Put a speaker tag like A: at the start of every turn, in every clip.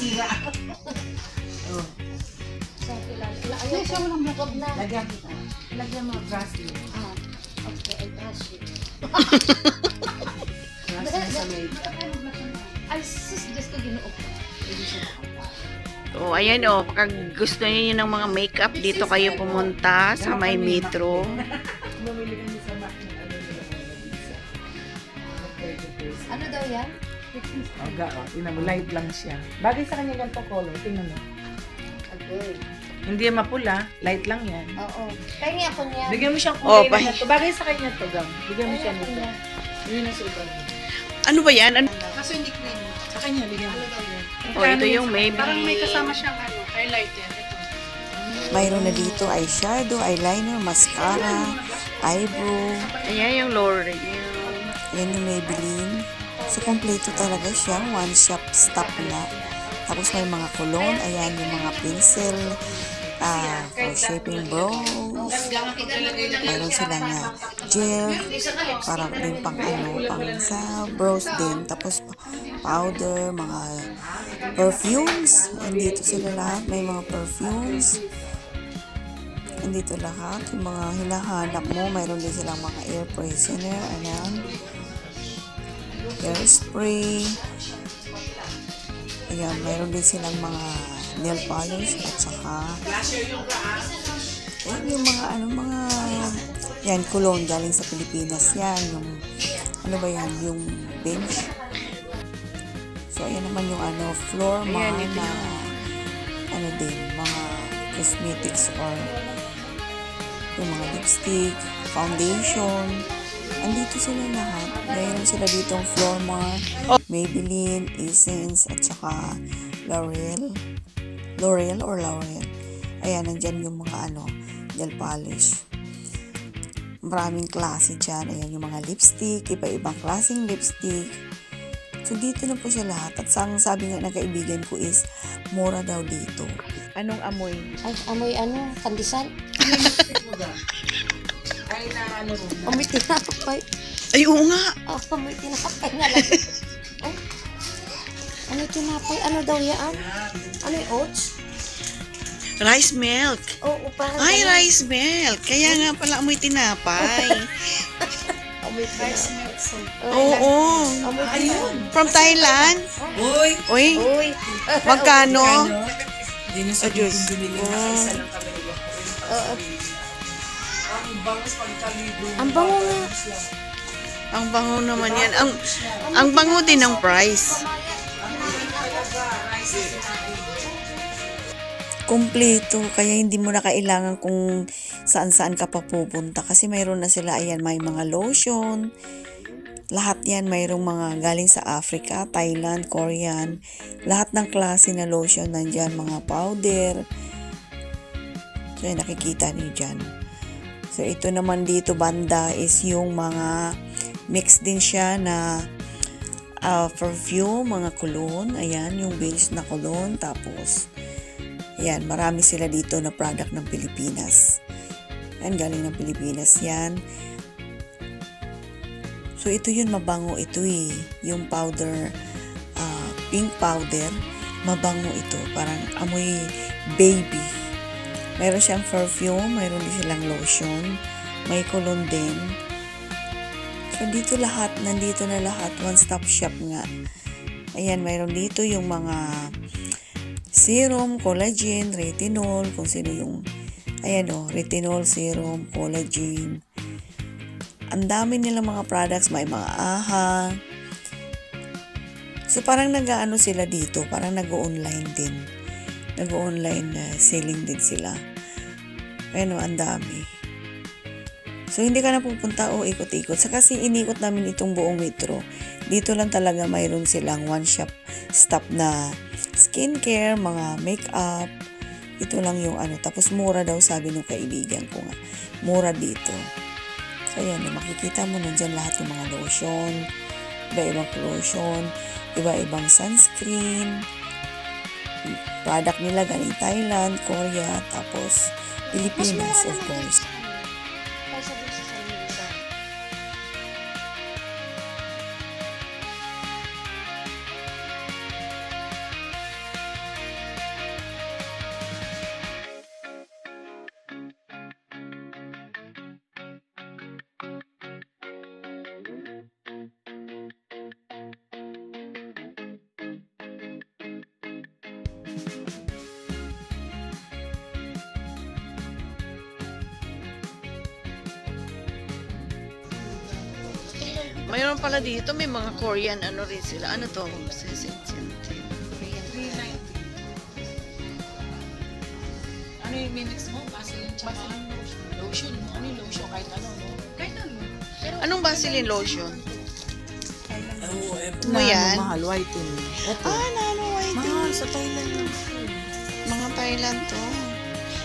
A: sira. Oh.
B: Sa kilala.
A: Ay, siya walang black.
B: Wag na.
A: Lagyan kita. Lagyan mo Vaseline.
B: Ah, okay, I trust you.
A: Vaseline sa makeup.
B: Ay, sis, just ko ginoo ko.
A: Pwede siya nakapal.
C: Oh, ayan oh, pag gusto niyo ng mga makeup, dito kayo pumunta sa may metro.
A: Bumili kami sa Mac ng ano nila mga visa.
B: Ano daw yan?
A: Tingnan mo, light lang siya. Bagay sa kanya ganito color, tingnan mo.
B: Agay.
A: Hindi yan mapula, light lang yan.
B: Oo. Kaya nga ako niya.
A: Bigyan mo siyang
C: Oh,
A: kulay na to. Bagay sa kanya to, Gam. Bigyan mo siya
B: Kaya ako
A: nito.
B: niya.
A: Yun ang suot mo.
C: Ano ba yan? Ano?
A: Kaso hindi cream. Sa kanya, bigyan mo.
B: Ano daw yan?
C: Oh, ito yung maybe.
A: Parang may kasama siyang ano, highlight yan. Ito.
D: Mayroon na dito eyeshadow, eyeliner, mascara, eyebrow.
C: Ayan yung L'Oreal.
D: Yan yung Maybelline. So, kompleto talaga siya. One shop stop na. Tapos may mga cologne. Ayan yung mga pencil. For shaping brows. Mayroon silang gel. Para din pang ano, pang sa brows din. Tapos powder, mga perfumes. Andito sila lahat. May mga perfumes. Andito lahat. Yung mga hinahanap mo. Mayroon din silang mga air freshener. Ayan. Hairspray. Ayan, mayroon din silang mga nail polish at saka ayan yung mga yan, cologne galing sa Pilipinas yan, yung ano ba yan, yung bench. So ayan naman yung floor mat na ano din, mga cosmetics or yung mga lipstick, foundation. Andito sila lahat. Mayroon sila ditong floor mat, Maybelline, Essence, at saka L'Oreal. L'Oreal or L'Oreal. Ayan, nandyan yung mga gel polish. Maraming klase dyan. Ayan yung mga lipstick, iba-ibang klaseng lipstick. So, dito na po siya lahat. At sabi nga ng kaibigan ko is, mura daw dito.
C: Anong amoy?
B: Ay, amoy ano? Pandesal?
A: Ay, na ano mo.
B: Amoy tinapay.
C: Ay, oo nga.
B: Oh, amoy tinapay nga lang. Ay, amoy tinapay. Ano daw yan? Ano yung oats?
C: Rice milk.
B: Oo, parang
C: Ay,
B: ganun.
C: rice milk. Kaya nga pala amoy tinapay.
B: Amoy tinapay.
C: Oo.
B: Amoy tinapay.
C: From Thailand.
A: Uy!
C: Uy,
B: Uy.
C: magkano?
A: Hindi nyo sa
C: Diyos
A: binili
C: ko.
A: na isa lang kami.
B: Oo.
A: Ang bangus pagkalido.
B: Ang bango nga.
C: Ang bango naman yan. Ang bango din ng price.
D: Kompleto, kaya hindi mo na kailangan kung saan-saan ka pa pupunta kasi mayroon na sila, ayan, may mga lotion, lahat yan, mayroong mga galing sa Africa, Thailand, Korean, lahat ng klase na lotion nandyan, mga powder, so yan, nakikita niyo dyan. So ito naman dito banda is yung mga mix din siya na perfume, mga cologne, ayan, yung base na cologne, tapos yan, marami sila dito na product ng Pilipinas. Yan, galing ng Pilipinas yan. So, ito yun, mabango ito eh. Yung powder, pink powder, mabango ito. Parang amoy baby. Mayroon siyang perfume, mayroon din silang lotion, may cologne din. So, dito lahat, nandito na lahat. One-stop shop nga. Ayan, mayroon dito yung mga serum, collagen, retinol, kung sino yung, ayan o, retinol, serum, collagen. Ang dami nilang mga products, may mga AHA. So, parang nag-ano sila dito, parang nag-online din. Nag-online selling din sila. Ayan o, ang dami. So, hindi ka na pupunta o ikot-ikot. Sa kasi inikot namin itong buong metro. Dito lang talaga mayroon silang one shop stop na skincare, mga makeup. Ito lang yung tapos mura daw sabi ng kaibigan ko nga. Mura dito. So, ayan, makikita mo nandyan lahat yung mga lotion, iba-ibang lotion, iba-ibang sunscreen, product nila galing Thailand, Korea, tapos Pilipinas, of course.
B: Kaysa doon sa Sanlibutan.
C: Mayroon pala dito, may mga Korean ano rin sila. Ano to?
A: Ano yung minix mo? Vaseline tsaka lotion. Ano yung lotion? Kahit ano, no? Kahit ano.
C: Anong Vaseline lotion?
A: Na,
C: yan?
A: mahal, whitening. Ito.
C: Nano white.
A: Mahal, sa Thailand lang.
C: Mga Thailand to.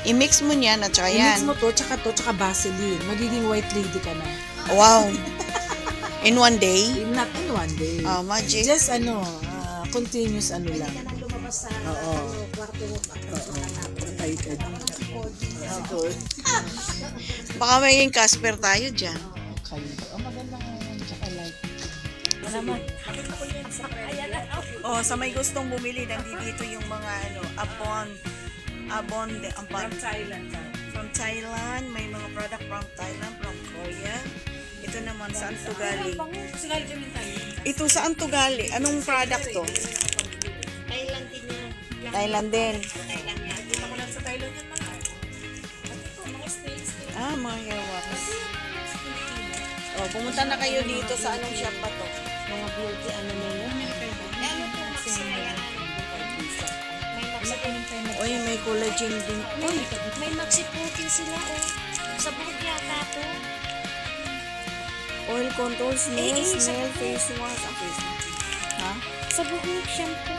C: I-mix mo niyan at saka
A: I-mix
C: yan.
A: mo to, tsaka Vaseline. Magiging white lady ka na.
C: Wow. In one day?
A: Not in one day.
C: Oh, magic.
A: Just continuous lang. Oo.
B: Kwarto mo pa.
A: Patay ka dito.
C: Baka maging Casper tayo dyan.
A: Okay. Maganda nga yan. Tsaka light.
D: Oh, sa may gustong bumili, nandito yung mga from Thailand, may mga product from Thailand, from Korea. Ito naman, saan to galing? Ito, saan to galing? Anong product to?
B: Thailand din yan.
D: Thailand din.
B: Thailand yan. Dito ko lang sa Thailand yan mga. Mga states.
D: Mga hair wax. Oh, pumunta na kayo dito sa anong shop ba to?
B: Mga beauty ano nila. Ano po sila yan?
D: Oy, may collagen din. Uy,
B: May maxi protein sila oh. Sa buhok yata to.
D: oil control, nail,
B: sa
D: nail,
B: buhok.
D: face wash. Face ha?
B: Sa buhok shampoo.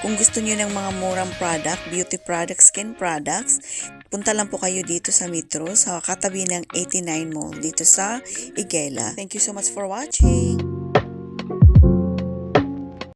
D: Kung gusto niyo ng mga murang product, beauty products, skin products, punta lang po kayo dito sa Metro, sa katabi ng 89 Mall, dito sa Igela. Thank you so much for watching!